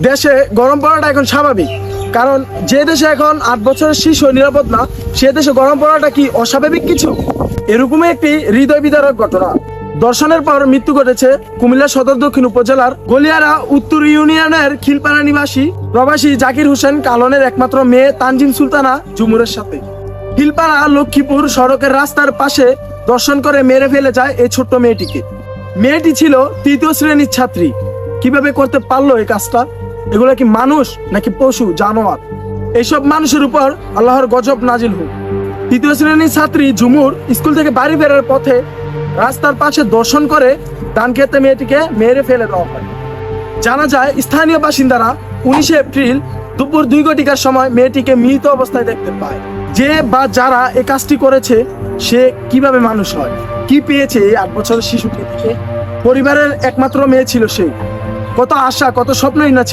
দেশে গরম পড়াটা এখন স্বাভাবিক, কারণ যে দেশে এখন 8 বছরের শিশু নিরাপদ না, সে দেশে গরম পড়াটা কি অস্বাভাবিক কিছু? এরকমই একটি হৃদয় বিদারক ঘটনা। দর্শনের পর মৃত্যু ঘটেছে কুমিল্লা সদর দক্ষিণ উপজেলার গলিয়ারা উত্তর ইউনিয়নের খিলপাড়া নিবাসী প্রবাসী জাকির হোসেন কালনের একমাত্র মেয়ে তানজিম সুলতানা ঝুমুরের সাথে। খিলপাড়া লক্ষ্মীপুর সড়কের রাস্তার পাশে দর্শন করে মেরে ফেলে যায় এই ছোট্ট মেয়েটিকে। মেয়েটি ছিল 3য় শ্রেণীর ছাত্রী। কিভাবে করতে পারলো এই কাজটা? এগুলো কি মানুষ নাকি পশু, জানোয়ার? এইসব মানুষের উপর আল্লাহর গজব নাজিল হোক। 3য় শ্রেণীর ছাত্রী ঝুমুর স্কুল থেকে বাড়ি ফেরার পথে রাস্তার পাশে দর্শন করে ধান খেতে মেয়েটিকে মেরে ফেলে দেওয়া হয়। জানা যায় স্থানীয় বাসিন্দারা 19 এপ্রিল দুপুর 2 ঘটিকার সময় মেয়েটিকে মৃত অবস্থায় দেখতে পায়। যে বা যারা এই কাজটি করেছে সে কিভাবে মানুষ হয়, কি পেয়েছে এই 8 বছরের শিশুকে দেখে? পরিবারের একমাত্র মেয়ে ছিল সে। কত আশা, কত স্বপ্নই না ছিল।